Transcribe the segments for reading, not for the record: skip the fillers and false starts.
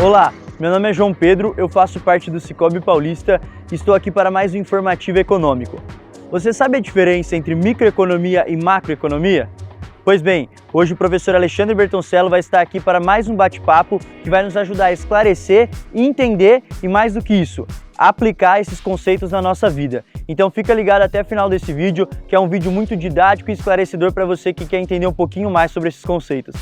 Olá, meu nome é João Pedro, eu faço parte do Sicoob Paulista e estou aqui para mais um informativo econômico. Você sabe a diferença entre microeconomia e macroeconomia? Pois bem, hoje o professor Alexandre Bertoncello vai estar aqui para mais um bate-papo que vai nos ajudar a esclarecer, entender e, mais do que isso, aplicar esses conceitos na nossa vida. Então fica ligado até o final desse vídeo, que é um vídeo muito didático e esclarecedor para você que quer entender um pouquinho mais sobre esses conceitos.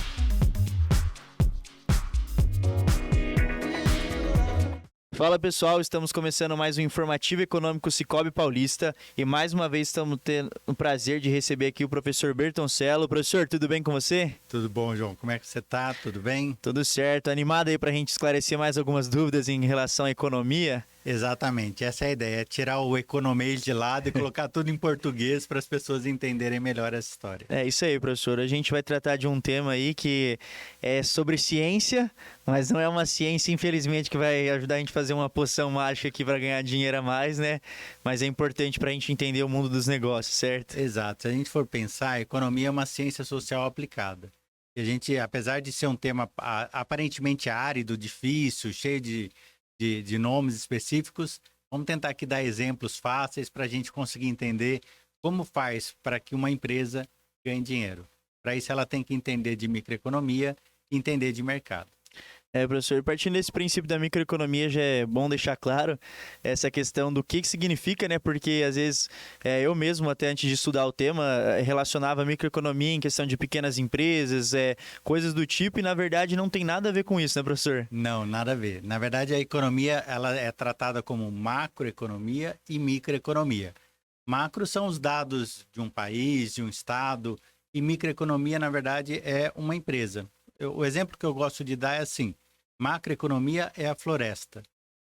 Fala pessoal, estamos começando mais um Informativo Econômico Sicoob Paulista e mais uma vez estamos tendo o prazer de receber aqui o professor Bertoncello. Professor, tudo bem com você? Tudo bom, João? Como é que você tá? Tudo bem? Tudo certo. Animado aí para a gente esclarecer mais algumas dúvidas em relação à economia? Exatamente, essa é a ideia, é tirar o economês de lado e colocar tudo em português para as pessoas entenderem melhor essa história. É isso aí, professor. A gente vai tratar de um tema aí que é sobre ciência, mas não é uma ciência, infelizmente, que vai ajudar a gente a fazer uma poção mágica aqui para ganhar dinheiro a mais, né? Mas é importante para a gente entender o mundo dos negócios, certo? Exato, se a gente for pensar, a economia é uma ciência social aplicada. E a gente, apesar de ser um tema aparentemente árido, difícil, cheio de nomes específicos, vamos tentar aqui dar exemplos fáceis para a gente conseguir entender como faz para que uma empresa ganhe dinheiro. Para isso, ela tem que entender de microeconomia e entender de mercado. Professor, partindo desse princípio da microeconomia, já é bom deixar claro essa questão do que significa, né? Porque às vezes eu mesmo, até antes de estudar o tema, relacionava a microeconomia em questão de pequenas empresas, coisas do tipo, e na verdade não tem nada a ver com isso, né, professor? Não, nada a ver. Na verdade, a economia ela é tratada como macroeconomia e microeconomia. Macro são os dados de um país, de um estado, e microeconomia, na verdade, é uma empresa. O exemplo que eu gosto de dar é assim: macroeconomia é a floresta.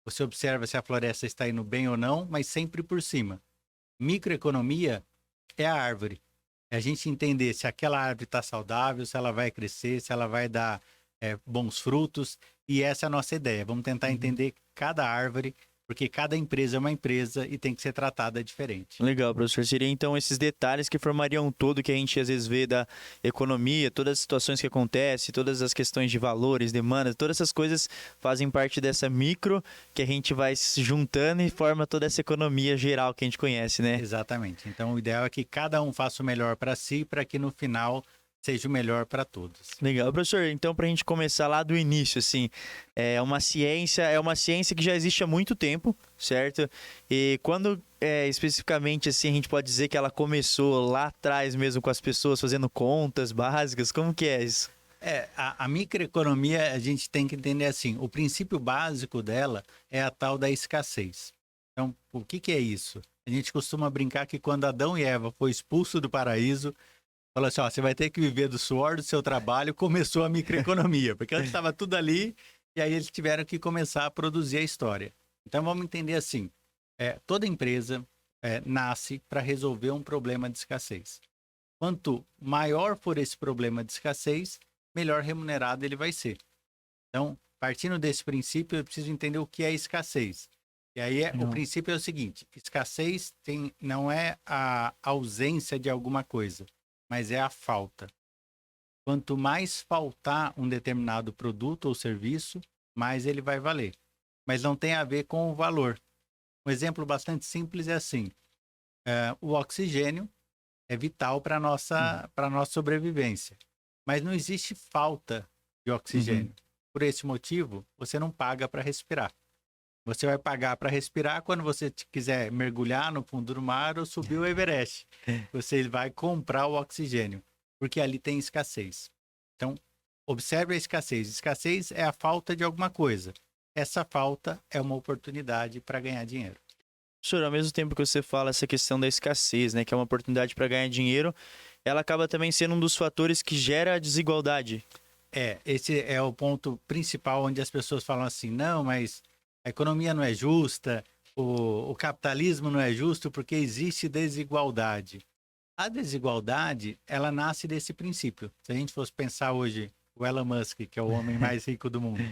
Você observa se a floresta está indo bem ou não, mas sempre por cima. Microeconomia é a árvore. É a gente entender se aquela árvore está saudável, se ela vai crescer, se ela vai dar bons frutos. E essa é a nossa ideia. Vamos tentar entender cada árvore, porque cada empresa é uma empresa e tem que ser tratada diferente. Legal, professor. Seria então esses detalhes que formariam todo que a gente às vezes vê da economia, todas as situações que acontecem, todas as questões de valores, demandas, todas essas coisas fazem parte dessa micro que a gente vai se juntando e forma toda essa economia geral que a gente conhece, né? Exatamente. Então, o ideal é que cada um faça o melhor para si, para que no final seja o melhor para todos. Legal, professor. Então, para a gente começar lá do início, assim, é uma ciência que já existe há muito tempo, certo? E quando especificamente assim a gente pode dizer que ela começou lá atrás mesmo com as pessoas fazendo contas básicas, como que é isso? A microeconomia a gente tem que entender assim, o princípio básico dela é a tal da escassez. Então, o que é isso? A gente costuma brincar que quando Adão e Eva foi expulso do paraíso, falou assim, ó, você vai ter que viver do suor do seu trabalho, começou a microeconomia, porque antes estava tudo ali e aí eles tiveram que começar a produzir a história. Então vamos entender assim, toda empresa nasce para resolver um problema de escassez. Quanto maior for esse problema de escassez, melhor remunerado ele vai ser. Então, partindo desse princípio, eu preciso entender o que é escassez. E aí o princípio é o seguinte, escassez não é a ausência de alguma coisa, mas é a falta. Quanto mais faltar um determinado produto ou serviço, mais ele vai valer. Mas não tem a ver com o valor. Um exemplo bastante simples é assim: o oxigênio é vital para a nossa sobrevivência. Mas não existe falta de oxigênio. Por esse motivo, você não paga para respirar. Você vai pagar para respirar quando você quiser mergulhar no fundo do mar ou subir o Everest. Você vai comprar o oxigênio, porque ali tem escassez. Então, observe a escassez. Escassez é a falta de alguma coisa. Essa falta é uma oportunidade para ganhar dinheiro. Professor, ao mesmo tempo que você fala essa questão da escassez, né, que é uma oportunidade para ganhar dinheiro, ela acaba também sendo um dos fatores que gera a desigualdade. Esse é o ponto principal onde as pessoas falam assim, não, mas a economia não é justa, o capitalismo não é justo porque existe desigualdade. A desigualdade, ela nasce desse princípio. Se a gente fosse pensar hoje, o Elon Musk, que é o homem mais rico do mundo,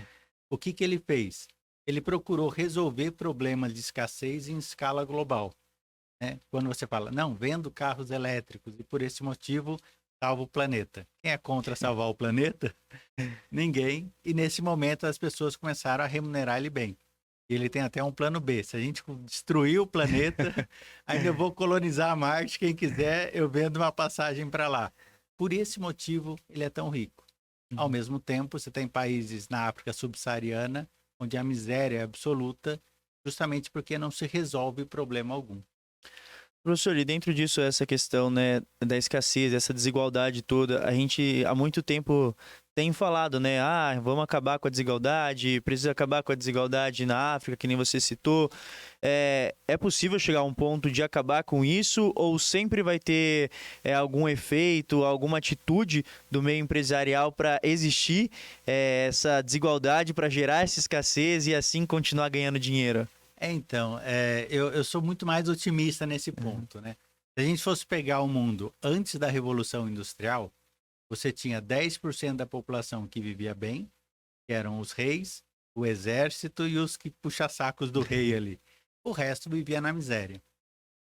o que ele fez? Ele procurou resolver problemas de escassez em escala global. Né? Quando você fala, não, vendo carros elétricos e por esse motivo salva o planeta. Quem é contra salvar o planeta? Ninguém. E nesse momento as pessoas começaram a remunerar ele bem. E ele tem até um plano B. Se a gente destruir o planeta, ainda eu vou colonizar Marte. Quem quiser, eu vendo uma passagem para lá. Por esse motivo, ele é tão rico. Ao mesmo tempo, você tem países na África subsaariana onde a miséria é absoluta, justamente porque não se resolve problema algum. Professor, e dentro disso, essa questão, né, da escassez, essa desigualdade toda, a gente há muito tempo tem falado, né, vamos acabar com a desigualdade, precisa acabar com a desigualdade na África, que nem você citou. É possível chegar a um ponto de acabar com isso ou sempre vai ter algum efeito, alguma atitude do meio empresarial para existir essa desigualdade, para gerar essa escassez e assim continuar ganhando dinheiro? Então, eu sou muito mais otimista nesse ponto, né? Se a gente fosse pegar o mundo antes da Revolução Industrial, você tinha 10% da população que vivia bem, que eram os reis, o exército e os que puxa-sacos do rei ali. O resto vivia na miséria,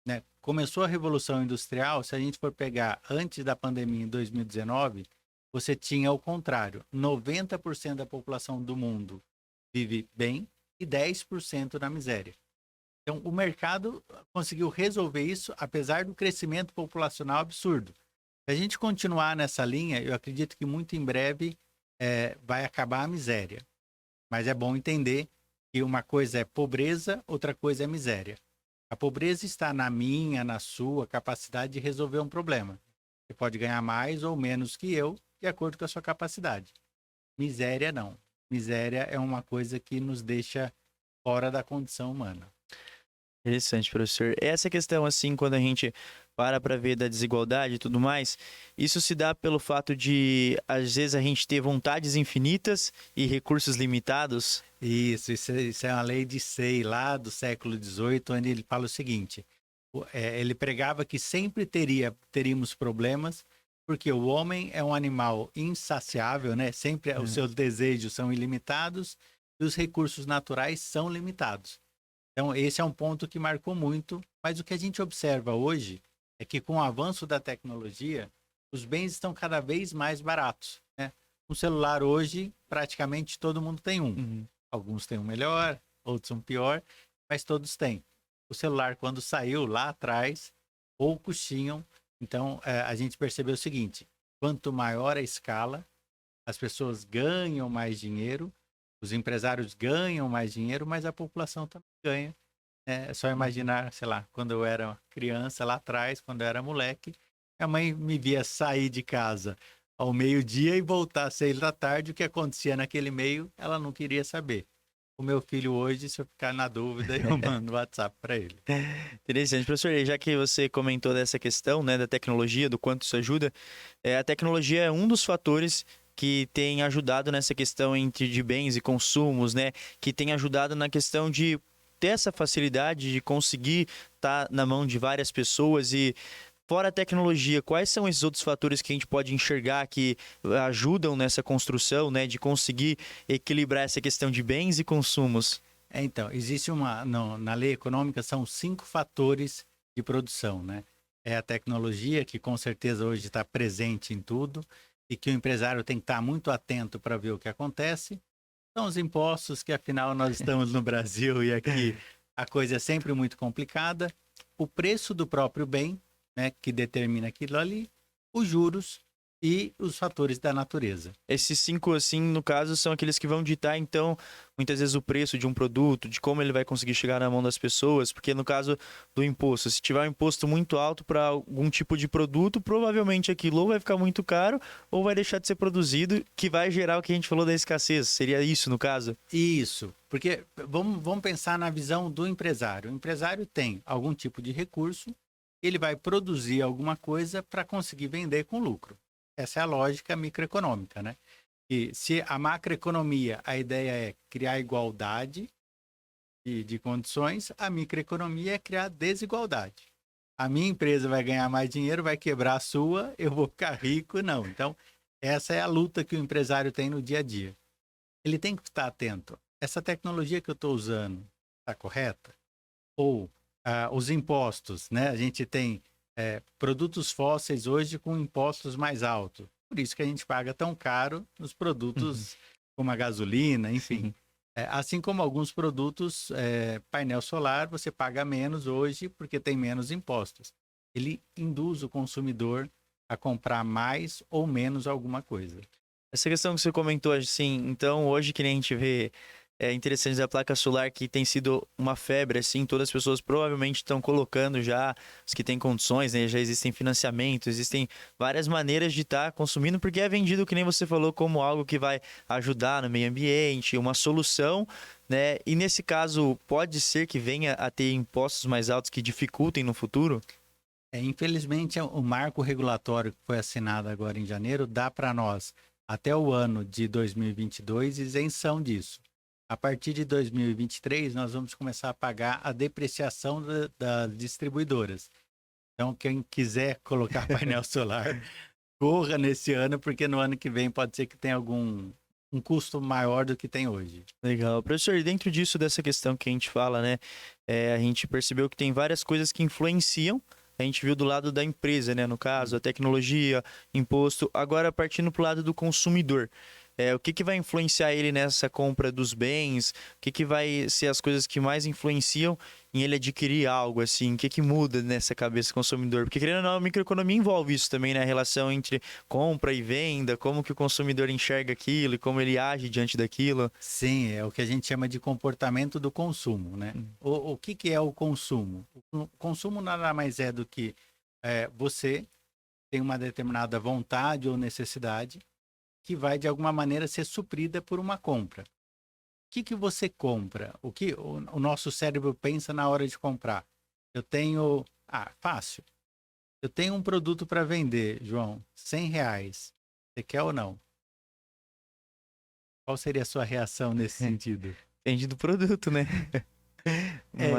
né? Começou a Revolução Industrial, se a gente for pegar antes da pandemia em 2019, você tinha o contrário, 90% da população do mundo vive bem, e 10% na miséria. Então, o mercado conseguiu resolver isso, apesar do crescimento populacional absurdo. Se a gente continuar nessa linha, eu acredito que muito em breve vai acabar a miséria. Mas é bom entender que uma coisa é pobreza, outra coisa é miséria. A pobreza está na minha, na sua capacidade de resolver um problema. Você pode ganhar mais ou menos que eu, de acordo com a sua capacidade. Miséria, não. Miséria é uma coisa que nos deixa fora da condição humana. Interessante, professor. Essa questão, assim, quando a gente para ver da desigualdade e tudo mais, isso se dá pelo fato de, às vezes, a gente ter vontades infinitas e recursos limitados? Isso é uma lei de Say, lá do século XVIII, onde ele fala o seguinte, ele pregava que sempre teríamos problemas, porque o homem é um animal insaciável, né? Sempre os seus desejos são ilimitados e os recursos naturais são limitados. Então, esse é um ponto que marcou muito, mas o que a gente observa hoje é que com o avanço da tecnologia, os bens estão cada vez mais baratos, né? Um celular hoje, praticamente todo mundo tem um. Alguns têm um melhor, outros um pior, mas todos têm. O celular, quando saiu lá atrás, poucos tinham. Então, a gente percebeu o seguinte, quanto maior a escala, as pessoas ganham mais dinheiro, os empresários ganham mais dinheiro, mas a população também ganha. É só imaginar, sei lá, quando eu era criança, lá atrás, quando eu era moleque, minha mãe me via sair de casa ao meio-dia e voltar às 6 da tarde. O que acontecia naquele meio, ela não queria saber. O meu filho hoje, se eu ficar na dúvida, eu mando WhatsApp para ele. Interessante. Professor, já que você comentou dessa questão, né, da tecnologia, do quanto isso ajuda, a tecnologia é um dos fatores que tem ajudado nessa questão de bens e consumos, né, que tem ajudado na questão de ter essa facilidade de conseguir estar na mão de várias pessoas. E fora a tecnologia, quais são esses outros fatores que a gente pode enxergar que ajudam nessa construção, né, de conseguir equilibrar essa questão de bens e consumos? Então, existe na lei econômica, são 5 fatores de produção, né? É a tecnologia, que com certeza hoje está presente em tudo, e que o empresário tem que estar muito atento para ver o que acontece. São os impostos, que afinal nós estamos no Brasil e aqui a coisa é sempre muito complicada. O preço do próprio bem, né, que determina aquilo ali, os juros e os fatores da natureza. Esses 5, assim, no caso, são aqueles que vão ditar, então, muitas vezes o preço de um produto, de como ele vai conseguir chegar na mão das pessoas, porque no caso do imposto, se tiver um imposto muito alto para algum tipo de produto, provavelmente aquilo ou vai ficar muito caro ou vai deixar de ser produzido, que vai gerar o que a gente falou da escassez. Seria isso, no caso? Isso, porque vamos pensar na visão do empresário. O empresário tem algum tipo de recurso, ele vai produzir alguma coisa para conseguir vender com lucro. Essa é a lógica microeconômica, né? E se a macroeconomia, a ideia é criar igualdade de condições, a microeconomia é criar desigualdade. A minha empresa vai ganhar mais dinheiro, vai quebrar a sua, eu vou ficar rico, não. Então, essa é a luta que o empresário tem no dia a dia. Ele tem que estar atento. Essa tecnologia que eu estou usando está correta? Ou os impostos, né? A gente tem produtos fósseis hoje com impostos mais altos. Por isso que a gente paga tão caro nos produtos como a gasolina, enfim. Sim. Assim como alguns produtos, painel solar, você paga menos hoje porque tem menos impostos. Ele induz o consumidor a comprar mais ou menos alguma coisa. Essa questão que você comentou, assim, então hoje que nem a gente vê interessante da placa solar que tem sido uma febre, assim, todas as pessoas provavelmente estão colocando já, os que têm condições, né, já existem financiamentos, existem várias maneiras de estar consumindo, porque é vendido, que nem você falou, como algo que vai ajudar no meio ambiente, uma solução, né, e nesse caso pode ser que venha a ter impostos mais altos que dificultem no futuro? Infelizmente, o marco regulatório que foi assinado agora em janeiro dá para nós, até o ano de 2022, isenção disso. A partir de 2023, nós vamos começar a pagar a depreciação das distribuidoras. Então, quem quiser colocar painel solar, corra nesse ano, porque no ano que vem pode ser que tenha um custo maior do que tem hoje. Legal. Professor, e dentro disso, dessa questão que a gente fala, né, a gente percebeu que tem várias coisas que influenciam. A gente viu do lado da empresa, né, no caso, a tecnologia, imposto. Agora, partindo para o lado do consumidor. O que vai influenciar ele nessa compra dos bens? O que vai ser as coisas que mais influenciam em ele adquirir algo, assim? O que muda nessa cabeça do consumidor? Porque, querendo ou não, a microeconomia envolve isso também, né? A relação entre compra e venda, como que o consumidor enxerga aquilo e como ele age diante daquilo. Sim, é o que a gente chama de comportamento do consumo, né? O que é o consumo? O consumo nada mais é do que você tem uma determinada vontade ou necessidade que vai, de alguma maneira, ser suprida por uma compra. O que você compra? O que o nosso cérebro pensa na hora de comprar? Eu tenho... fácil. Eu tenho um produto para vender, João, R$ 100. Você quer ou não? Qual seria a sua reação nesse sentido? Depende do produto, né?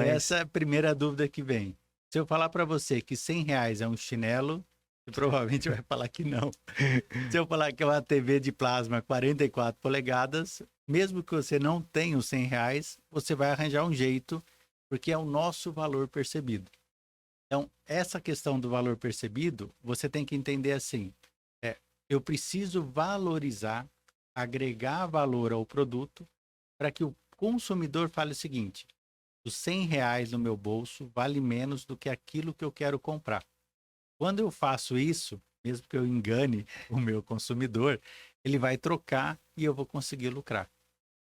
Essa é a primeira dúvida que vem. Se eu falar para você que R$ 100 é um chinelo, você provavelmente vai falar que não. Se eu falar que é uma TV de plasma 44 polegadas, mesmo que você não tenha os R$ 100, você vai arranjar um jeito, porque é o nosso valor percebido. Então, essa questão do valor percebido, você tem que entender assim, eu preciso valorizar, agregar valor ao produto, para que o consumidor fale o seguinte: os R$ 100 no meu bolso vale menos do que aquilo que eu quero comprar. Quando eu faço isso, mesmo que eu engane o meu consumidor, ele vai trocar e eu vou conseguir lucrar.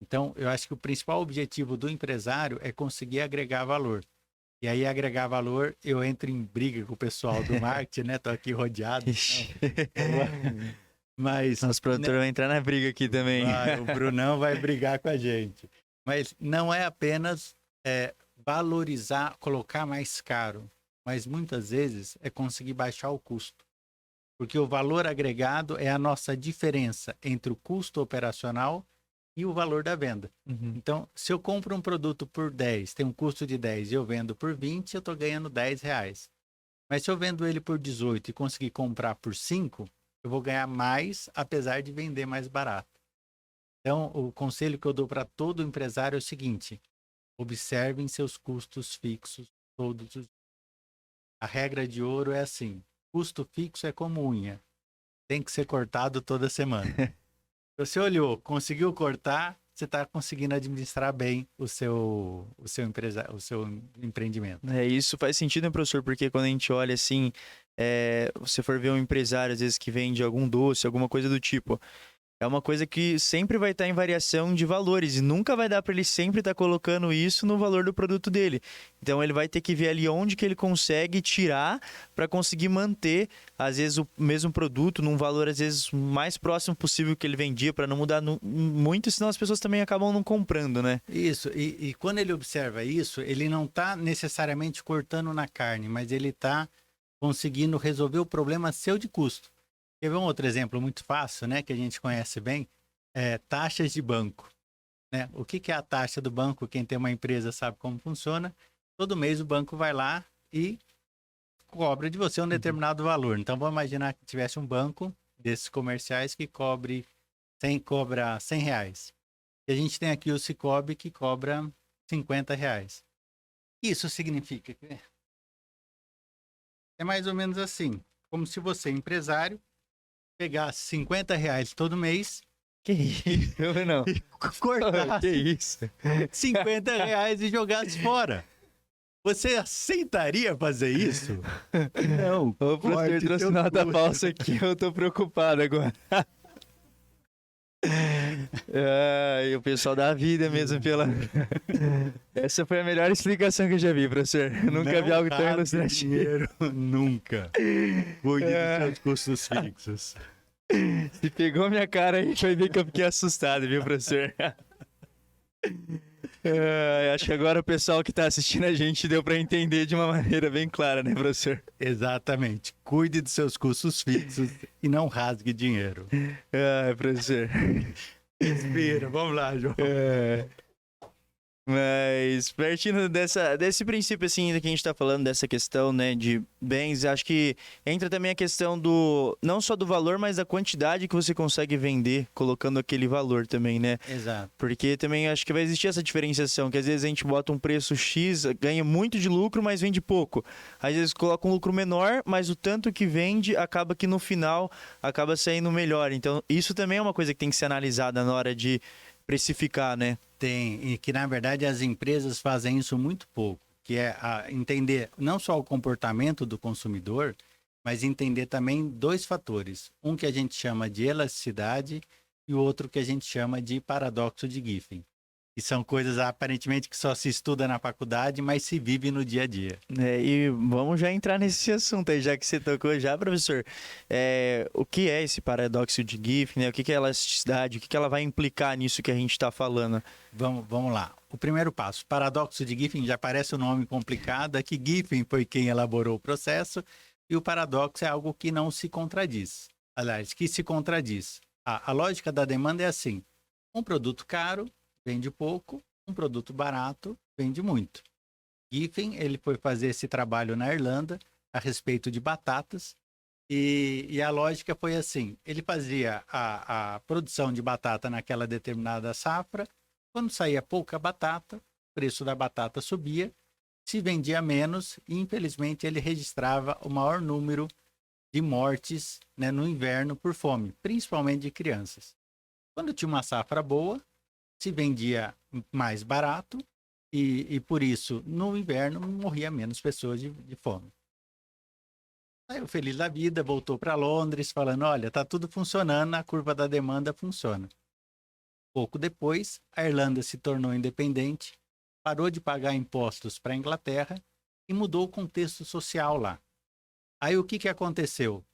Então, eu acho que o principal objetivo do empresário é conseguir agregar valor. E aí, agregar valor, eu entro em briga com o pessoal do marketing, né? Tô aqui rodeado. Mas nosso produtor vai entrar na briga aqui também. o Brunão vai brigar com a gente. Mas não é apenas valorizar, colocar mais caro, mas muitas vezes é conseguir baixar o custo. Porque o valor agregado é a nossa diferença entre o custo operacional e o valor da venda. Então, se eu compro um produto por 10, tem um custo de 10 e eu vendo por 20, eu estou ganhando R$ 10. Mas se eu vendo ele por 18 e conseguir comprar por 5, eu vou ganhar mais, apesar de vender mais barato. Então, o conselho que eu dou para todo empresário é o seguinte: observem seus custos fixos todos os dias. A regra de ouro é assim: custo fixo é como unha, tem que ser cortado toda semana. Você olhou, conseguiu cortar, você está conseguindo administrar bem o seu empreendimento. Isso faz sentido, né, professor? Porque quando a gente olha assim, você for ver um empresário, às vezes, que vende algum doce, alguma coisa do tipo, é uma coisa que sempre vai estar em variação de valores e nunca vai dar para ele sempre estar colocando isso no valor do produto dele. Então ele vai ter que ver ali onde que ele consegue tirar para conseguir manter, às vezes, o mesmo produto num valor, às vezes, mais próximo possível que ele vendia, para não mudar muito, senão as pessoas também acabam não comprando, né? Isso, e quando ele observa isso, ele não está necessariamente cortando na carne, mas ele está conseguindo resolver o problema seu de custo. Quer ver um outro exemplo muito fácil, né, que a gente conhece bem? Taxas de banco. Né? O que é a taxa do banco? Quem tem uma empresa sabe como funciona. Todo mês o banco vai lá e cobra de você um determinado valor. Então, vamos imaginar que tivesse um banco desses comerciais que cobra R$ 100. E a gente tem aqui o Sicoob que cobra R$ 50. Isso significa que É mais ou menos assim, como se você, empresário, pegasse R$ 50 todo mês Que isso? Eu não. e Que cortasse isso? R$ 50 e jogasse fora. Você aceitaria fazer isso? Não. O professor corte trouxe seu nota custo. falsa aqui, eu tô preocupado agora. E o pessoal da vida mesmo pela. Essa foi a melhor explicação que eu já vi, professor. Eu nunca vi algo tão rasgue ilustrativo. dinheiro, nunca. Cuide É. dos seus custos fixos. Se pegou minha cara aí, vai ver que eu fiquei assustado, viu, professor? Acho que agora o pessoal que tá assistindo a gente deu pra entender de uma maneira bem clara, né, professor? Exatamente. Cuide dos seus custos fixos e não rasgue dinheiro. Professor. Respira, vamos lá, João. Mas partindo desse princípio assim que a gente tá falando, dessa questão, né, de bens, acho que entra também a questão do não só do valor, mas da quantidade que você consegue vender, colocando aquele valor também, né? Exato. Porque também acho que vai existir essa diferenciação, que às vezes a gente bota um preço X, ganha muito de lucro, mas vende pouco. Às vezes coloca um lucro menor, mas o tanto que vende acaba que no final acaba saindo melhor. Então isso também é uma coisa que tem que ser analisada na hora de precificar, né? Tem, e que na verdade as empresas fazem isso muito pouco, que é entender não só o comportamento do consumidor, mas entender também dois fatores. Um que a gente chama de elasticidade e o outro que a gente chama de paradoxo de Giffen. Que são coisas aparentemente que só se estuda na faculdade, mas se vive no dia a dia. E vamos já entrar nesse assunto aí, já que você tocou já, professor. O que é esse paradoxo de Giffen, né? O que é elasticidade? O que ela vai implicar nisso que a gente está falando? Vamos lá. O primeiro passo, paradoxo de Giffen, já parece um nome complicado, é que Giffen foi quem elaborou o processo, e o paradoxo é algo que não se contradiz. Aliás, que se contradiz. A lógica da demanda é assim, um produto caro vende pouco, um produto barato vende muito. Giffen, ele foi fazer esse trabalho na Irlanda a respeito de batatas e a lógica foi assim, ele fazia a produção de batata naquela determinada safra, quando saía pouca batata, o preço da batata subia, se vendia menos e infelizmente ele registrava o maior número de mortes, né, no inverno por fome, principalmente de crianças. Quando tinha uma safra boa, se vendia mais barato e por isso, no inverno, morria menos pessoas de fome. Aí o feliz da vida voltou para Londres falando, olha, tá tudo funcionando, a curva da demanda funciona. Pouco depois, a Irlanda se tornou independente, parou de pagar impostos para a Inglaterra e mudou o contexto social lá. Aí o que aconteceu?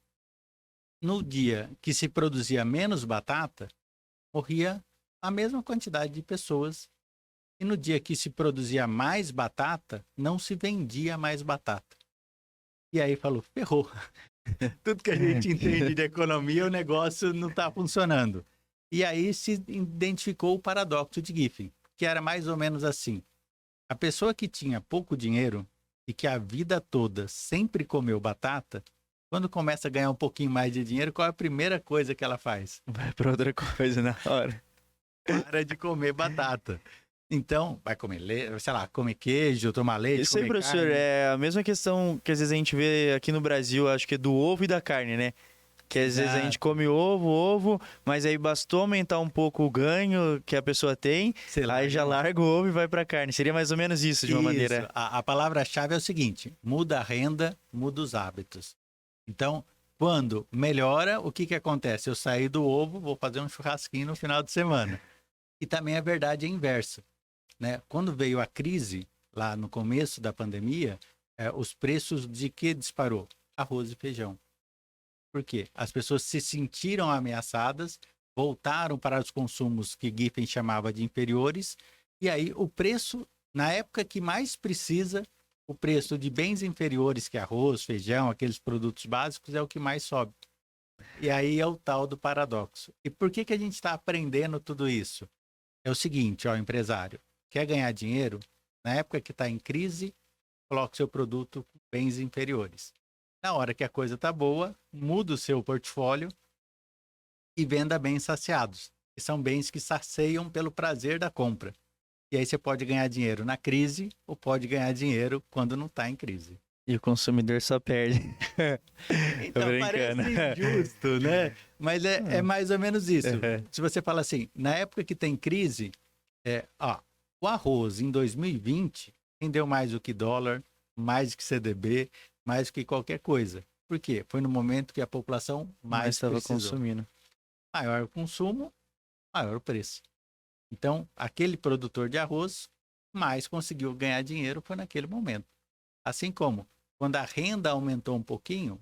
No dia que se produzia menos batata, morria a mesma quantidade de pessoas. E no dia que se produzia mais batata, não se vendia mais batata. E aí falou, ferrou. Tudo que a gente entende de economia, o negócio não está funcionando. E aí se identificou o paradoxo de Giffen, que era mais ou menos assim. A pessoa que tinha pouco dinheiro e que a vida toda sempre comeu batata, quando começa a ganhar um pouquinho mais de dinheiro, qual é a primeira coisa que ela faz? Vai para outra coisa na hora. Para de comer batata. Então, vai comer leite, sei lá, comer queijo, tomar leite, Isso aí, comer professor, carne. é a mesma questão que às vezes a gente vê aqui no Brasil, acho que é do ovo e da carne, né? Que às vezes a gente come ovo, mas aí bastou aumentar um pouco o ganho que a pessoa tem, aí já larga o ovo e vai pra carne. Seria mais ou menos isso, de uma maneira. A palavra-chave é o seguinte, muda a renda, muda os hábitos. Então, quando melhora, o que acontece? Eu saí do ovo, vou fazer um churrasquinho no final de semana. E também a verdade é inversa, né? Quando veio a crise, lá no começo da pandemia, os preços de que disparou? Arroz e feijão. Por quê? As pessoas se sentiram ameaçadas, voltaram para os consumos que Giffen chamava de inferiores, e aí o preço, na época que mais precisa, o preço de bens inferiores, que é arroz, feijão, aqueles produtos básicos, é o que mais sobe. E aí é o tal do paradoxo. E por que a gente está aprendendo tudo isso? É o seguinte, ó, empresário, quer ganhar dinheiro? Na época que está em crise, coloque seu produto com bens inferiores. Na hora que a coisa está boa, muda o seu portfólio e venda bens saciados, que são bens que saciam pelo prazer da compra. E aí você pode ganhar dinheiro na crise ou pode ganhar dinheiro quando não está em crise. E o consumidor só perde. Então Tô parece brincando. injusto, né? Mas é mais ou menos isso. Uhum. Se você fala assim, na época que tem crise, o arroz em 2020 rendeu mais do que dólar, mais do que CDB, mais do que qualquer coisa. Por quê? Foi no momento que a população Mas mais estava precisou. consumindo. Maior o consumo, maior o preço. Então, aquele produtor de arroz mais conseguiu ganhar dinheiro foi naquele momento. Assim como quando a renda aumentou um pouquinho,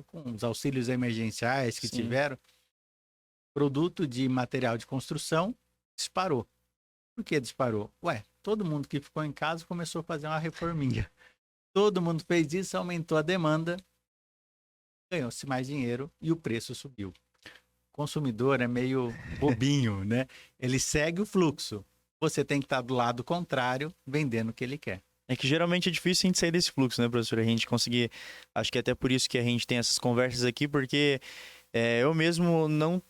com os auxílios emergenciais que Sim. tiveram, produto de material de construção disparou. Por que disparou? Todo mundo que ficou em casa começou a fazer uma reforminha. Todo mundo fez isso, aumentou a demanda, ganhou-se mais dinheiro e o preço subiu. O consumidor é meio bobinho, né? Ele segue o fluxo. Você tem que estar do lado contrário, vendendo o que ele quer. É que geralmente é difícil a gente sair desse fluxo, né, professor? A gente conseguir. Acho que é até por isso que a gente tem essas conversas aqui, porque eu mesmo não.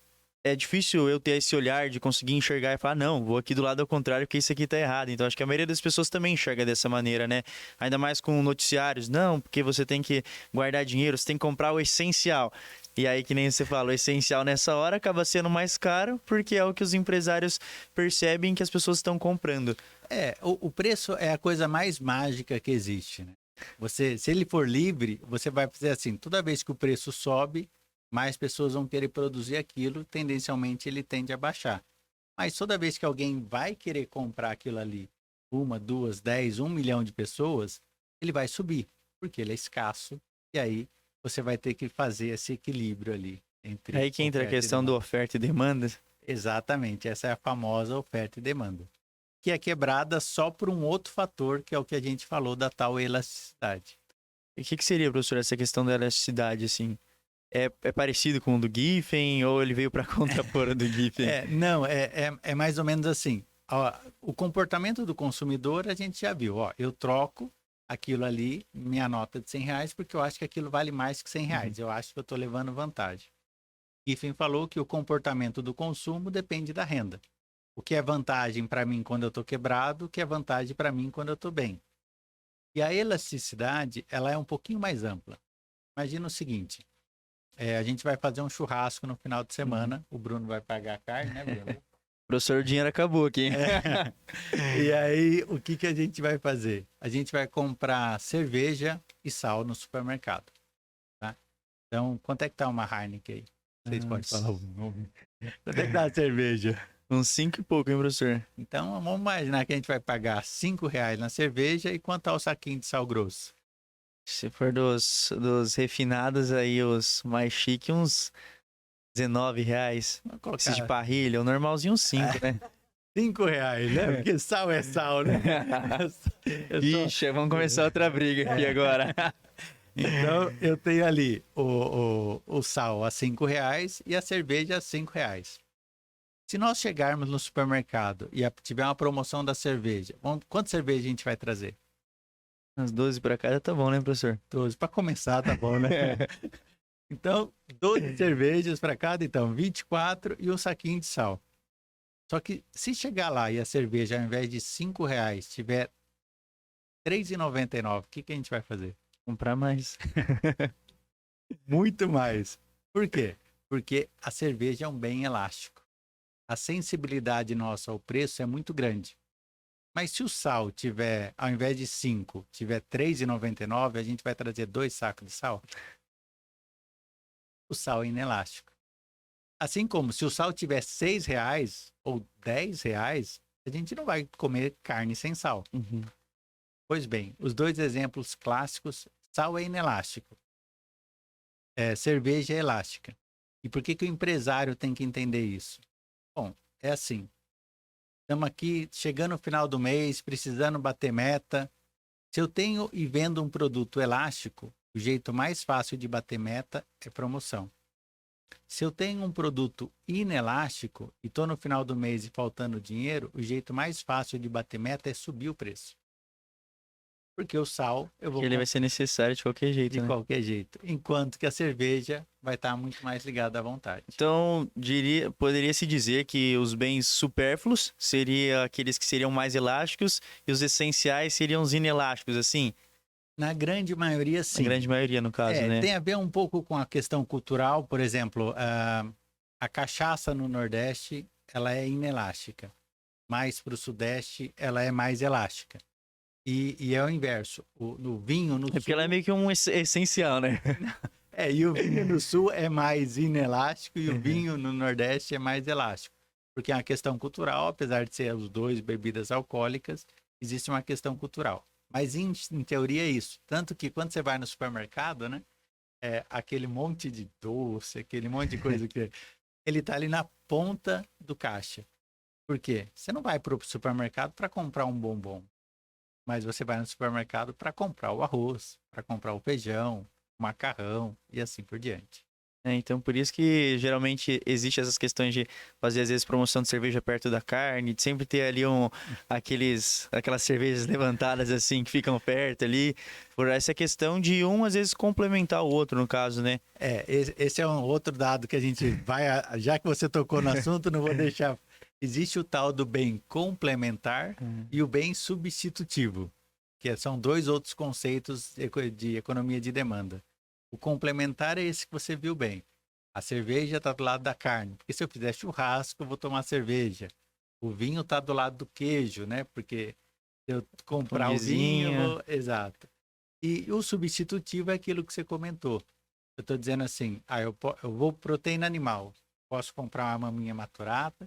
É difícil eu ter esse olhar de conseguir enxergar e falar, não, vou aqui do lado ao contrário, porque isso aqui tá errado. Então acho que a maioria das pessoas também enxerga dessa maneira, né? Ainda mais com noticiários. Não, porque você tem que guardar dinheiro, você tem que comprar o essencial. E aí, que nem você fala, o essencial nessa hora acaba sendo mais caro, porque é o que os empresários percebem que as pessoas estão comprando. O preço é a coisa mais mágica que existe, né? Se ele for livre, você vai fazer assim, toda vez que o preço sobe, mais pessoas vão querer produzir aquilo, tendencialmente ele tende a baixar. Mas toda vez que alguém vai querer comprar aquilo ali, 1, 2, 10, 1 milhão de pessoas, ele vai subir, porque ele é escasso, e aí você vai ter que fazer esse equilíbrio ali entre Aí que entra a oferta e questão do demanda. oferta e demanda. Exatamente, essa é a famosa oferta e demanda, que é quebrada só por um outro fator, que é o que a gente falou da tal elasticidade. E o que seria, professor, essa questão da elasticidade, assim? É parecido com o do Giffen ou ele veio para contrapor do Giffen? Não, é mais ou menos assim. O comportamento do consumidor a gente já viu. Eu troco aquilo ali, minha nota de R$100, porque eu acho que aquilo vale mais que R$100. Eu acho que eu estou levando vantagem. Giffen falou que o comportamento do consumo depende da renda. O que é vantagem para mim quando eu estou quebrado, o que é vantagem para mim quando eu estou bem. E a elasticidade, ela é um pouquinho mais ampla. Imagina o seguinte, a gente vai fazer um churrasco no final de semana, o Bruno vai pagar a carne, né, Bruno? Professor, o dinheiro acabou aqui. E aí, o que a gente vai fazer? A gente vai comprar cerveja e sal no supermercado, tá? Então, quanto é que tá uma Heineken aí? Vocês podem falar o nome. Quanto é que tá a cerveja? Uns 5 e pouco, hein, professor? Então, vamos imaginar que a gente vai pagar R$5 na cerveja e quanto tá o saquinho de sal grosso? Se for dos refinados aí, os mais chiques, uns R$19. Vamos Esses de colocar parrilha, o normalzinho uns 5, né? R$5, né? Porque sal é sal, né? Ixi, vamos começar outra briga aqui agora. Então, eu tenho ali o sal a R$5 e a cerveja a R$5. Se nós chegarmos no supermercado e tiver uma promoção da cerveja, quanto cerveja a gente vai trazer? Umas 12 pra cada tá bom, né, professor? 12. Para começar, tá bom, né? Então, 12 cervejas para cada, então, 24 e um saquinho de sal. Só que se chegar lá e a cerveja, ao invés de R$5, tiver R$3,99, o que a gente vai fazer? Comprar mais. Muito mais. Por quê? Porque a cerveja é um bem elástico. A sensibilidade nossa ao preço é muito grande. Mas se o sal tiver, ao invés de 5, tiver R$3,99, a gente vai trazer 2 sacos de sal. O sal é inelástico. Assim como se o sal tiver R$6 ou R$10, a gente não vai comer carne sem sal. Uhum. Pois bem, os dois exemplos clássicos, sal é inelástico. Cerveja é elástica. E por que o empresário tem que entender isso? Bom, é assim. Estamos aqui chegando no final do mês, precisando bater meta. Se eu tenho e vendo um produto elástico, o jeito mais fácil de bater meta é promoção. Se eu tenho um produto inelástico e estou no final do mês e faltando dinheiro, o jeito mais fácil de bater meta é subir o preço. Porque o sal eu vou Ele vai ser necessário de qualquer jeito, de né? qualquer jeito, enquanto que a cerveja vai estar muito mais ligada à vontade. Então, poderia-se dizer que os bens supérfluos seriam aqueles que seriam mais elásticos e os essenciais seriam os inelásticos, assim? Na grande maioria, sim. Na grande maioria, no caso, né? Tem a ver um pouco com a questão cultural. Por exemplo, a cachaça no Nordeste, ela é inelástica. Mais para o Sudeste, ela é mais elástica. E é o inverso. No vinho no É porque Sul... ela é meio que um essencial, né? E o vinho no Sul é mais inelástico e o vinho no Nordeste é mais elástico. Porque é uma questão cultural, apesar de ser os dois bebidas alcoólicas, existe uma questão cultural. Mas em teoria é isso. Tanto que quando você vai no supermercado, né? Aquele monte de doce, aquele monte de coisa que... Ele tá ali na ponta do caixa. Por quê? Você não vai para o supermercado para comprar um bombom. Mas você vai no supermercado para comprar o arroz, para comprar o feijão, o macarrão e assim por diante. Então, por isso que geralmente existe essas questões de fazer, às vezes, promoção de cerveja perto da carne, de sempre ter ali aquelas cervejas levantadas assim, que ficam perto ali, por essa questão de às vezes, complementar o outro, no caso, né? Esse é um outro dado que a gente vai... Já que você tocou no assunto, não vou deixar... Existe o tal do bem complementar e o bem substitutivo, que são dois outros conceitos de economia de demanda. O complementar é esse que você viu bem. A cerveja está do lado da carne, porque se eu fizer churrasco, eu vou tomar cerveja. O vinho está do lado do queijo, né? Porque se eu comprar o vinho... Exato. E o substitutivo é aquilo que você comentou. Eu estou dizendo assim, eu vou proteína animal. Posso comprar uma maminha maturada,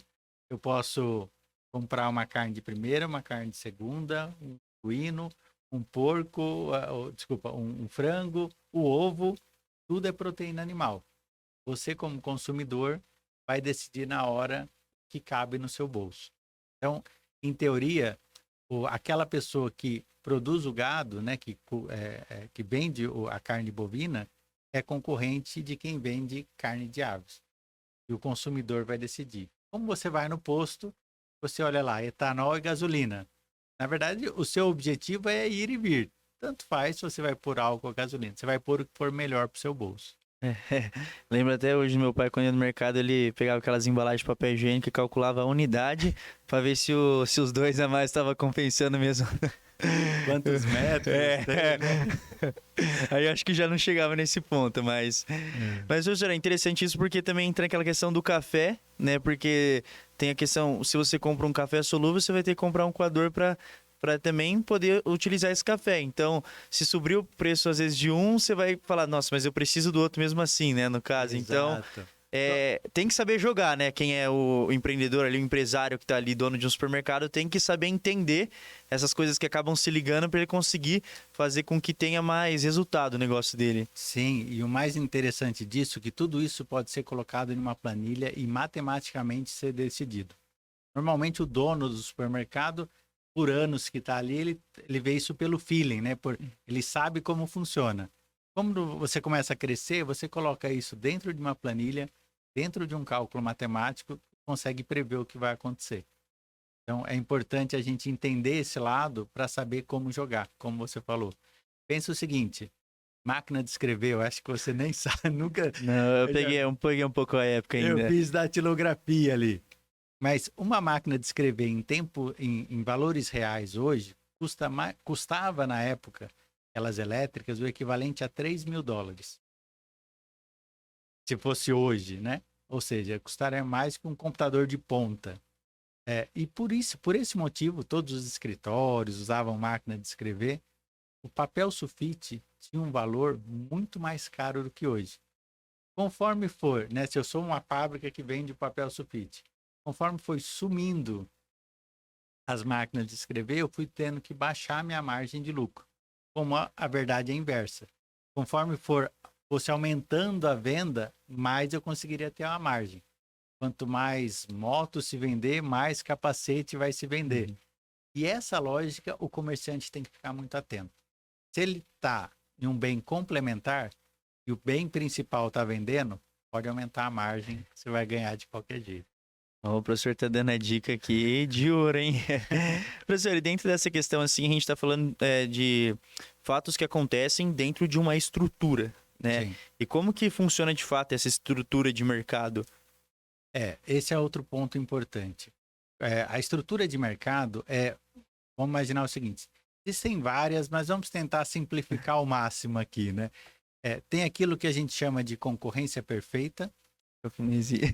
eu posso comprar uma carne de primeira, uma carne de segunda, um suíno, um porco, um frango, o ovo, tudo é proteína animal. Você, como consumidor, vai decidir na hora que cabe no seu bolso. Então, em teoria, aquela pessoa que produz o gado, né, que vende a carne bovina, é concorrente de quem vende carne de aves. E o consumidor vai decidir. Como você vai no posto, você olha lá, etanol e gasolina. Na verdade, o seu objetivo é ir e vir. Tanto faz se você vai pôr álcool ou gasolina. Você vai pôr o que for melhor para o seu bolso. Lembro até hoje, meu pai, quando ia no mercado, ele pegava aquelas embalagens de papel higiênico e calculava a unidade para ver se os dois a mais estavam compensando mesmo. Quantos metros? Né? Aí acho que já não chegava nesse ponto, mas... Mas, professor, é interessante isso porque também entra aquela questão do café, né? Porque tem a questão, se você compra um café solúvel, você vai ter que comprar um coador para também poder utilizar esse café. Então, se subir o preço, às vezes, de um, você vai falar, nossa, mas eu preciso do outro mesmo assim, né? No caso, Exato. Então... tem que saber jogar, né? Quem é o empreendedor ali, o empresário que tá ali, dono de um supermercado, tem que saber entender essas coisas que acabam se ligando para ele conseguir fazer com que tenha mais resultado o negócio dele. Sim, e o mais interessante disso é que tudo isso pode ser colocado em uma planilha e matematicamente ser decidido. Normalmente o dono do supermercado, por anos que está ali, ele vê isso pelo feeling, né? Ele sabe como funciona. Quando você começa a crescer, você coloca isso dentro de uma planilha, dentro de um cálculo matemático, consegue prever o que vai acontecer. Então, é importante a gente entender esse lado para saber como jogar, como você falou. Pensa o seguinte, máquina de escrever, eu acho que você nem sabe, nunca... Não, eu peguei um pouco a época ainda. Eu fiz datilografia ali. Mas uma máquina de escrever em valores reais hoje, custava na época, aquelas elétricas, o equivalente a $3.000. Se fosse hoje, né? Ou seja, custaria mais que um computador de ponta. E por esse motivo, todos os escritórios usavam máquina de escrever. O papel sulfite tinha um valor muito mais caro do que hoje. Conforme for, né? Se eu sou uma fábrica que vende papel sulfite, conforme foi sumindo as máquinas de escrever, eu fui tendo que baixar minha margem de lucro. Como a verdade é inversa. Conforme fosse aumentando a venda, mais eu conseguiria ter uma margem. Quanto mais moto se vender, mais capacete vai se vender. E essa lógica, o comerciante tem que ficar muito atento. Se ele está em um bem complementar e o bem principal está vendendo, pode aumentar a margem, você vai ganhar de qualquer jeito. O professor está dando a dica aqui de ouro, hein? Professor, e dentro dessa questão, assim, a gente está falando de fatos que acontecem dentro de uma estrutura, né? Sim. E como que funciona de fato essa estrutura de mercado? Esse é outro ponto importante. A estrutura de mercado vamos imaginar o seguinte, Existem várias, mas vamos tentar simplificar ao máximo aqui, né? Tem aquilo que a gente chama de concorrência perfeita, Que não existe.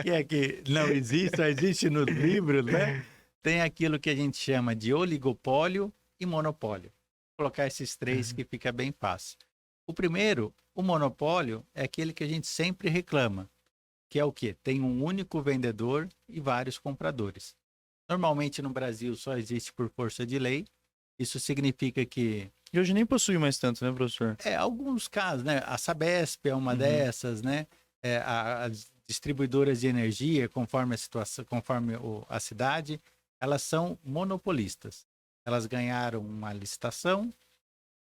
que é que não existe, só existe nos livros, né? Tem aquilo que a gente chama de oligopólio e monopólio. Vou colocar esses três que fica bem fácil. O primeiro, o monopólio, é aquele que a gente sempre reclama, que é o quê? Tem um único vendedor e vários compradores. Normalmente no Brasil só existe por força de lei. Isso significa que... E hoje nem possui mais tanto, né, professor? Alguns casos, né? A Sabesp é uma dessas, né? As distribuidoras de energia, conforme a situação, conforme a cidade, elas são monopolistas. Elas ganharam uma licitação,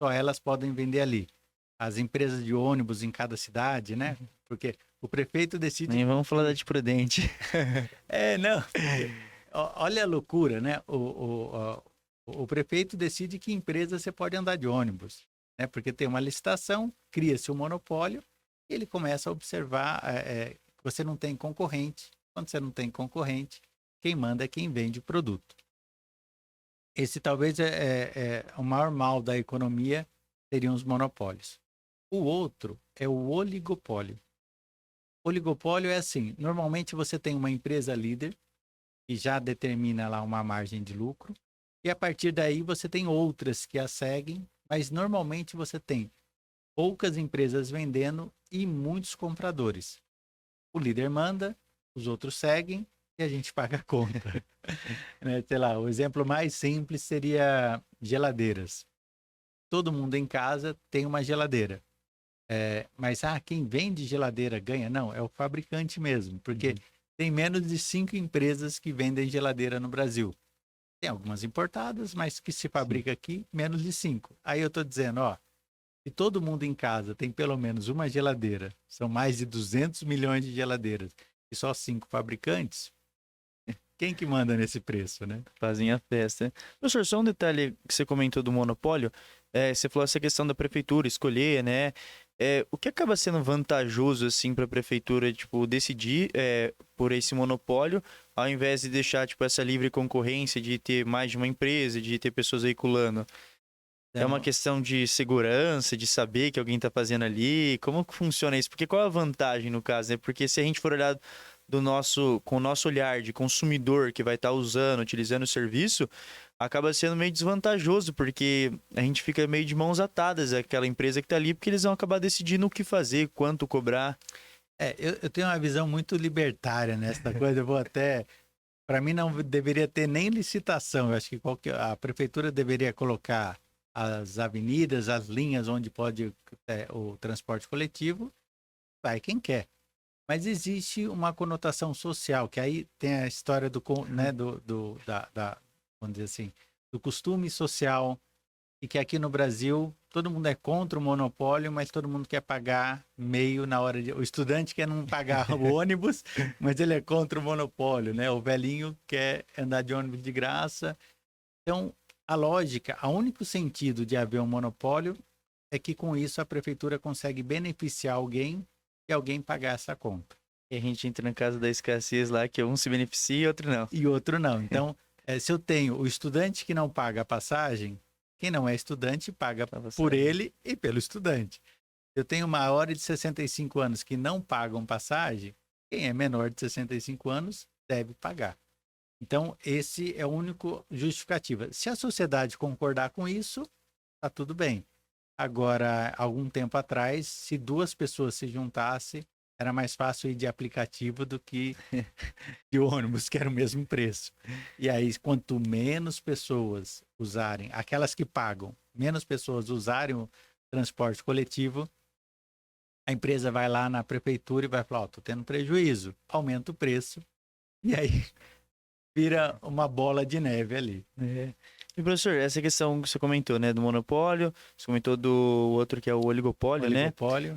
só elas podem vender ali. As empresas de ônibus em cada cidade, né? Porque o prefeito decide... Nem vamos falar da de Prudente. Não. Olha a loucura, né? O prefeito decide que empresa você pode andar de ônibus, né? Porque tem uma licitação, cria-se um monopólio, e ele começa a observar que você não tem concorrente. Quando você não tem concorrente, quem manda é quem vende o produto. Esse talvez é o maior mal da economia, seriam os monopólios. O outro é o oligopólio. Oligopólio é assim, normalmente você tem uma empresa líder, que já determina lá uma margem de lucro, e a partir daí você tem outras que a seguem, mas normalmente você tem poucas empresas vendendo e muitos compradores. O líder manda, os outros seguem e a gente paga a conta. Né? Sei lá, o exemplo mais simples seria geladeiras. Todo mundo em casa tem uma geladeira. Mas quem vende geladeira ganha? Não, é o fabricante mesmo, porque tem menos de 5 empresas que vendem geladeira no Brasil. Tem algumas importadas, mas que se fabrica aqui, menos de 5. Aí eu estou dizendo, se todo mundo em casa tem pelo menos uma geladeira, são mais de 200 milhões de geladeiras, e só 5 fabricantes, quem que manda nesse preço, né? Fazem a festa. Professor, só um detalhe que você comentou do monopólio, você falou essa questão da prefeitura escolher, né? O que acaba sendo vantajoso, assim, para a prefeitura, tipo, decidir por esse monopólio, ao invés de deixar, tipo, essa livre concorrência de ter mais de uma empresa, de ter pessoas veiculando? É uma questão de segurança, de saber que alguém está fazendo ali? Como que funciona isso? Porque qual é a vantagem no caso, né? Porque se a gente for olhar com o nosso olhar de consumidor que vai estar usando, utilizando o serviço, acaba sendo meio desvantajoso, porque a gente fica meio de mãos atadas àquela empresa que está ali, porque eles vão acabar decidindo o que fazer, quanto cobrar. Eu tenho uma visão muito libertária nessa coisa, eu vou até... Para mim não deveria ter nem licitação, eu acho que a prefeitura deveria colocar as avenidas, as linhas onde pode o transporte coletivo, vai quem quer. Mas existe uma conotação social, que aí tem a história né, vamos dizer assim, do costume social, e que aqui no Brasil todo mundo é contra o monopólio, mas todo mundo quer pagar meio na hora de... O estudante quer não pagar o ônibus, mas ele é contra o monopólio, né? O velhinho quer andar de ônibus de graça. Então, a lógica, o único sentido de haver um monopólio é que com isso a prefeitura consegue beneficiar alguém e alguém pagar essa conta. E a gente entra na casa da escassez lá, que um se beneficia e outro não. E outro não. Então, se eu tenho o estudante que não paga a passagem, quem não é estudante paga por ele e pelo estudante. Eu tenho maior de 65 anos que não pagam passagem, quem é menor de 65 anos deve pagar. Então, esse é o único justificativa. Se a sociedade concordar com isso, tá tudo bem. Agora, algum tempo atrás, se 2 pessoas se juntassem, era mais fácil ir de aplicativo do que de ônibus, que era o mesmo preço. E aí, quanto menos pessoas usarem, aquelas que pagam, menos pessoas usarem o transporte coletivo, a empresa vai lá na prefeitura e vai falar, tô tendo prejuízo, aumenta o preço, e aí vira uma bola de neve ali. E, professor, essa questão que você comentou, né, do monopólio, você comentou do outro que é o oligopólio, né?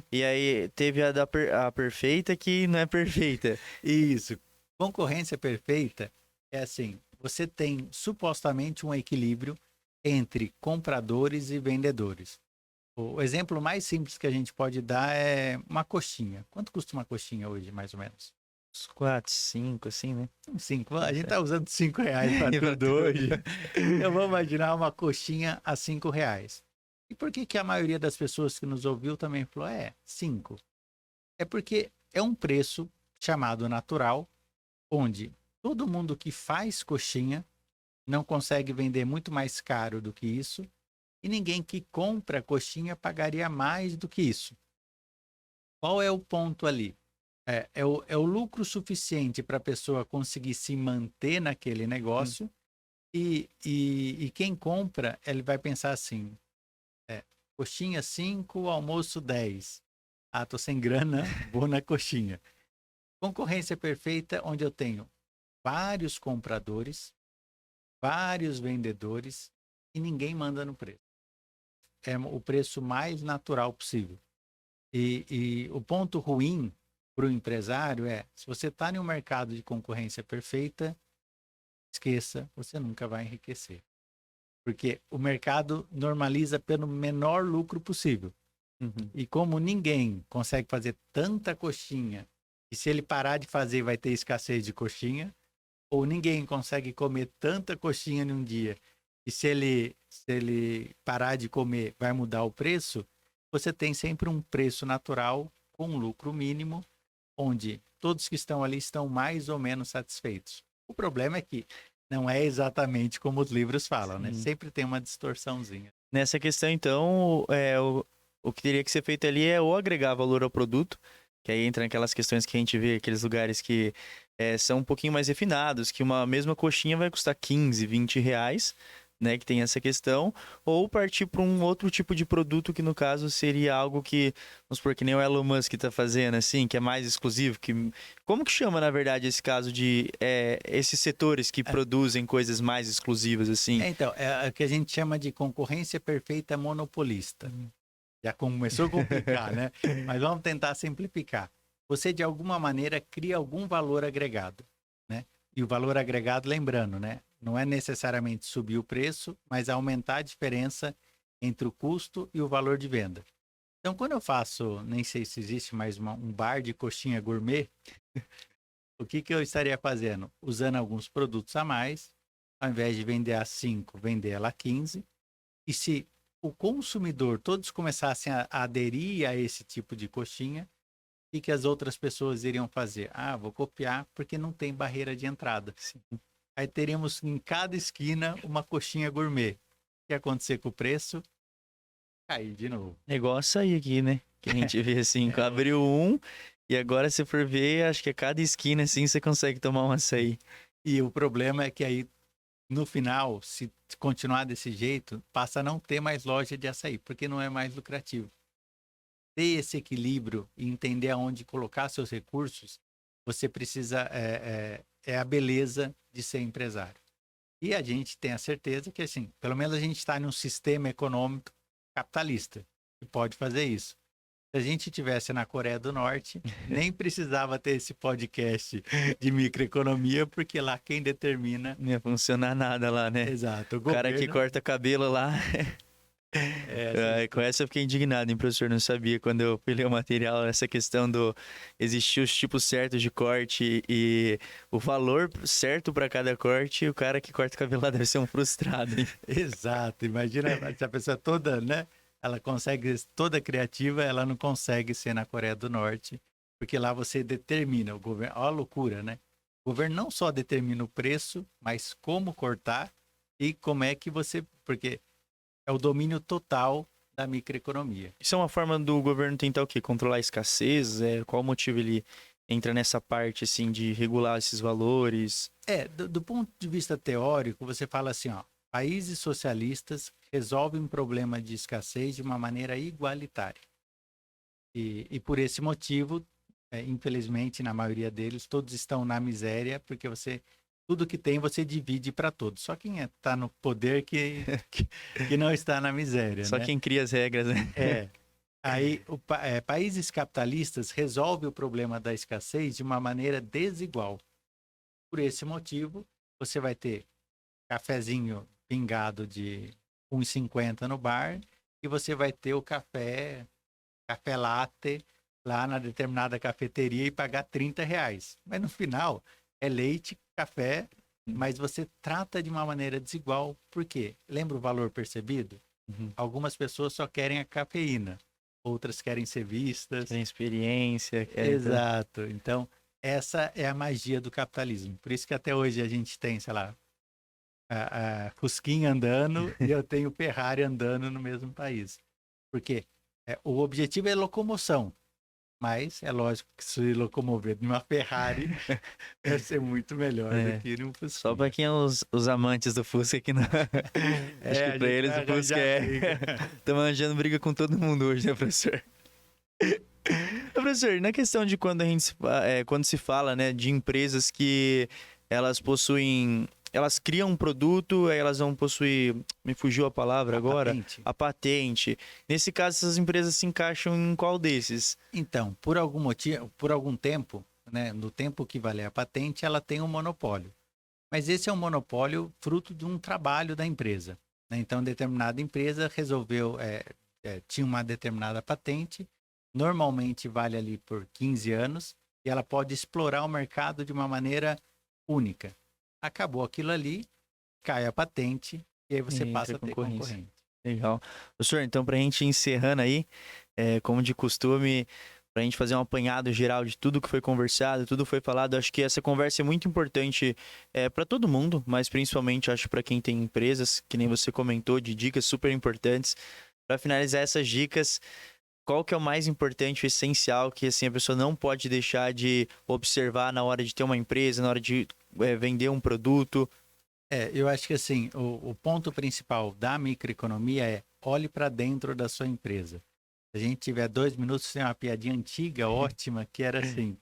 E aí teve a perfeita que não é perfeita. Isso. Concorrência perfeita é assim, você tem supostamente um equilíbrio entre compradores e vendedores. O exemplo mais simples que a gente pode dar é uma coxinha. Quanto custa uma coxinha hoje, mais ou menos? Uns 4, 5, assim, né? 5. A gente tá usando R$ 5 para tudo hoje. Eu vou imaginar uma coxinha a R$ 5. E por que que a maioria das pessoas que nos ouviu também falou, 5? É porque é um preço chamado natural, onde todo mundo que faz coxinha não consegue vender muito mais caro do que isso, e ninguém que compra coxinha pagaria mais do que isso. Qual é o ponto ali? É o lucro suficiente para a pessoa conseguir se manter naquele negócio, e quem compra, ele vai pensar assim, coxinha 5, almoço 10. Ah, tô sem grana, vou na coxinha. Concorrência perfeita, onde eu tenho vários compradores, vários vendedores e ninguém manda no preço. É o preço mais natural possível. E o ponto ruim para o empresário se você está em um mercado de concorrência perfeita, esqueça, você nunca vai enriquecer. Porque o mercado normaliza pelo menor lucro possível. E como ninguém consegue fazer tanta coxinha, e se ele parar de fazer vai ter escassez de coxinha, ou ninguém consegue comer tanta coxinha em um dia, e se ele parar de comer vai mudar o preço, você tem sempre um preço natural com um lucro mínimo, onde todos que estão ali estão mais ou menos satisfeitos. O problema é que não é exatamente como os livros falam, né? Sempre tem uma distorçãozinha. Nessa questão, então, o que teria que ser feito ali é ou agregar valor ao produto, que aí entra naquelas questões que a gente vê, aqueles lugares que são um pouquinho mais refinados, que uma mesma coxinha vai custar 15, 20 reais, né, que tem essa questão, ou partir para um outro tipo de produto que no caso seria algo que, vamos supor, que nem o Elon Musk está fazendo, assim, que é mais exclusivo, como que chama, na verdade, esse caso de esses setores que produzem coisas mais exclusivas, assim? Então, é o que a gente chama de concorrência perfeita monopolista. Já começou a complicar, né? Mas vamos tentar simplificar. Você, de alguma maneira, cria algum valor agregado, né? E o valor agregado, lembrando, né? Não é necessariamente subir o preço, mas aumentar a diferença entre o custo e o valor de venda. Então, quando eu faço, nem sei se existe mais um bar de coxinha gourmet, o que eu estaria fazendo? Usando alguns produtos a mais, ao invés de vender a 5, vender ela a 15. E se o consumidor, todos começassem a aderir a esse tipo de coxinha, o que as outras pessoas iriam fazer? Ah, vou copiar porque não tem barreira de entrada. Sim. Aí teríamos em cada esquina uma coxinha gourmet. O que ia acontecer com o preço? Cair de novo. É igual açaí aqui, né? Que a gente vê assim, abriu um, e agora se for ver, acho que a cada esquina assim você consegue tomar um açaí. E o problema é que aí, no final, se continuar desse jeito, passa a não ter mais loja de açaí, porque não é mais lucrativo. Ter esse equilíbrio e entender aonde colocar seus recursos, você precisa, é a beleza de ser empresário. E a gente tem a certeza que, assim, pelo menos a gente está num sistema econômico capitalista que pode fazer isso. Se a gente estivesse na Coreia do Norte, nem precisava ter esse podcast de microeconomia, porque lá quem determina... Não ia funcionar nada lá, né? Exato. O cara que corta cabelo lá... Com essa eu fiquei indignado, hein, professor? Não sabia quando eu fui ler o material, essa questão do existir os tipos certos de corte e o valor certo para cada corte, e o cara que corta o cabelo lá deve ser um frustrado, hein? Exato. Imagina se a pessoa toda, né? Ela consegue, toda criativa, ela não consegue ser na Coreia do Norte, porque lá você determina, o governo, olha a loucura, né? O governo não só determina o preço, mas como cortar e como é que você... Porque é o domínio total da microeconomia. Isso é uma forma do governo tentar o quê? Controlar a escassez? Qual o motivo ele entra nessa parte, assim, de regular esses valores? Do ponto de vista teórico, você fala assim, ó, países socialistas resolvem um problema de escassez de uma maneira igualitária. E por esse motivo, infelizmente, na maioria deles, todos estão na miséria, porque tudo que tem você divide para todos. Só quem está no poder que não está na miséria. Só né? quem cria as regras, né? Aí, países capitalistas resolvem o problema da escassez de uma maneira desigual. Por esse motivo, você vai ter cafezinho pingado de 1,50 no bar e você vai ter o café latte lá na determinada cafeteria e pagar R$ 30. Mas no final é leite, café, mas você trata de uma maneira desigual. Por quê? Lembra o valor percebido? Algumas pessoas só querem a cafeína, outras querem ser vistas. Querem experiência. Exato. Então, essa é a magia do capitalismo. Por isso que até hoje a gente tem, sei lá, a Fusquinha andando e eu tenho Ferrari andando no mesmo país. Porque o objetivo é locomoção. Mas é lógico que se locomover numa Ferrari deve ser muito melhor do que num Fusquinha. Só para quem é os amantes do Fusca que não. Acho que para eles o Fusca Tô manjando briga com todo mundo hoje, né, professor? Professor, na questão de quando quando se fala, né, de empresas que elas possuem, elas criam um produto, aí elas vão possuir, me fugiu a palavra agora, a patente. Nesse caso, essas empresas se encaixam em qual desses? Então, por algum motivo, por algum tempo, né, no tempo que vale a patente, ela tem um monopólio. Mas esse é um monopólio fruto de um trabalho da empresa, né? Então, determinada empresa resolveu, tinha uma determinada patente, normalmente vale ali por 15 anos, e ela pode explorar o mercado de uma maneira única. Acabou aquilo ali, cai a patente, e aí você passa a ter concorrente. Legal. Professor, então para a gente ir encerrando aí, como de costume, para a gente fazer um apanhado geral de tudo que foi conversado, tudo foi falado, acho que essa conversa é muito importante para todo mundo, mas principalmente acho para quem tem empresas, que nem você comentou, de dicas super importantes. Para finalizar essas dicas, qual que é o mais importante, o essencial, que assim, a pessoa não pode deixar de observar na hora de ter uma empresa, na hora de vender um produto? Eu acho que assim, o ponto principal da microeconomia é olhe para dentro da sua empresa. Se a gente tiver 2 minutos, tem uma piadinha antiga, ótima, que era assim,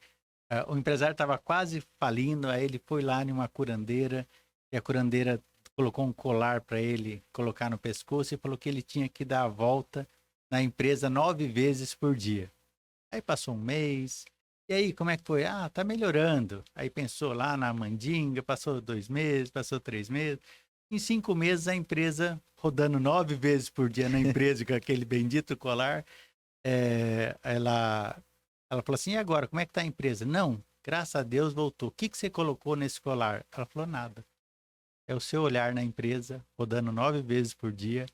o empresário estava quase falindo, aí ele foi lá numa curandeira, e a curandeira colocou um colar para ele colocar no pescoço e falou que ele tinha que dar a volta na empresa 9 vezes por dia. Aí passou um mês, e aí como é que foi? Tá melhorando. Aí pensou lá na mandinga, passou 2 meses, passou 3 meses. Em 5 meses a empresa, rodando 9 vezes por dia na empresa com aquele bendito colar, ela falou assim, e agora, como é que tá a empresa? Não, graças a Deus voltou. O que você colocou nesse colar? Ela falou, nada. É o seu olhar na empresa, rodando 9 vezes por dia,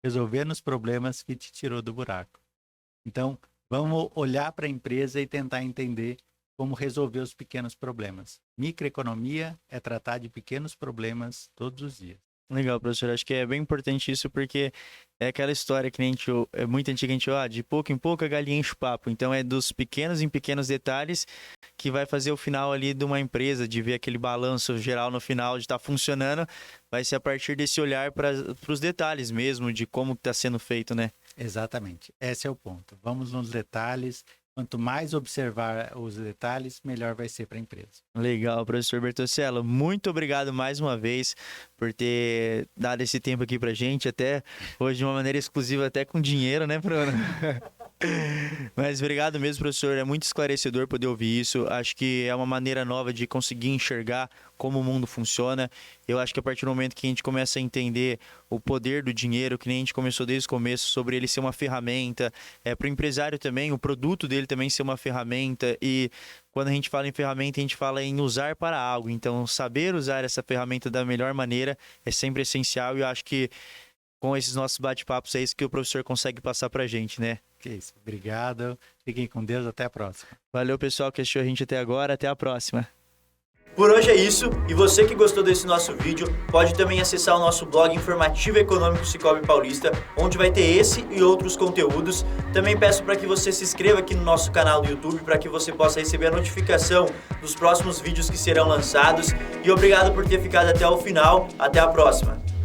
resolvendo os problemas que te tirou do buraco. Então, vamos olhar para a empresa e tentar entender como resolver os pequenos problemas. Microeconomia é tratar de pequenos problemas todos os dias. Legal, professor. Acho que é bem importante isso, porque é aquela história que é muito antiga, a gente de pouco em pouco a galinha enche o papo. Então é dos pequenos em pequenos detalhes que vai fazer o final ali de uma empresa, de ver aquele balanço geral no final, de estar funcionando. Vai ser a partir desse olhar para os detalhes mesmo, de como está sendo feito, né? Exatamente. Esse é o ponto. Vamos nos detalhes. Quanto mais observar os detalhes, melhor vai ser para a empresa. Legal, professor Bertoncello. Muito obrigado mais uma vez por ter dado esse tempo aqui para a gente, até hoje de uma maneira exclusiva, até com dinheiro, né, Bruno? Mas obrigado mesmo, professor. É muito esclarecedor poder ouvir isso. Acho que é uma maneira nova de conseguir enxergar como o mundo funciona. Eu acho que a partir do momento que a gente começa a entender o poder do dinheiro, que nem a gente começou desde o começo, sobre ele ser uma ferramenta, para o empresário também, o produto dele também ser uma ferramenta. E quando a gente fala em ferramenta, a gente fala em usar para algo. Então, saber usar essa ferramenta da melhor maneira é sempre essencial, e eu acho que com esses nossos bate-papos é isso que o professor consegue passar pra gente, né? Que isso. Obrigado. Fiquem com Deus. Até a próxima. Valeu, pessoal, que assistiu a gente até agora. Até a próxima. Por hoje é isso, e você que gostou desse nosso vídeo pode também acessar o nosso blog Informativo Econômico Cicobi Paulista, onde vai ter esse e outros conteúdos. Também peço para que você se inscreva aqui no nosso canal do YouTube, para que você possa receber a notificação dos próximos vídeos que serão lançados. E obrigado por ter ficado até o final. Até a próxima!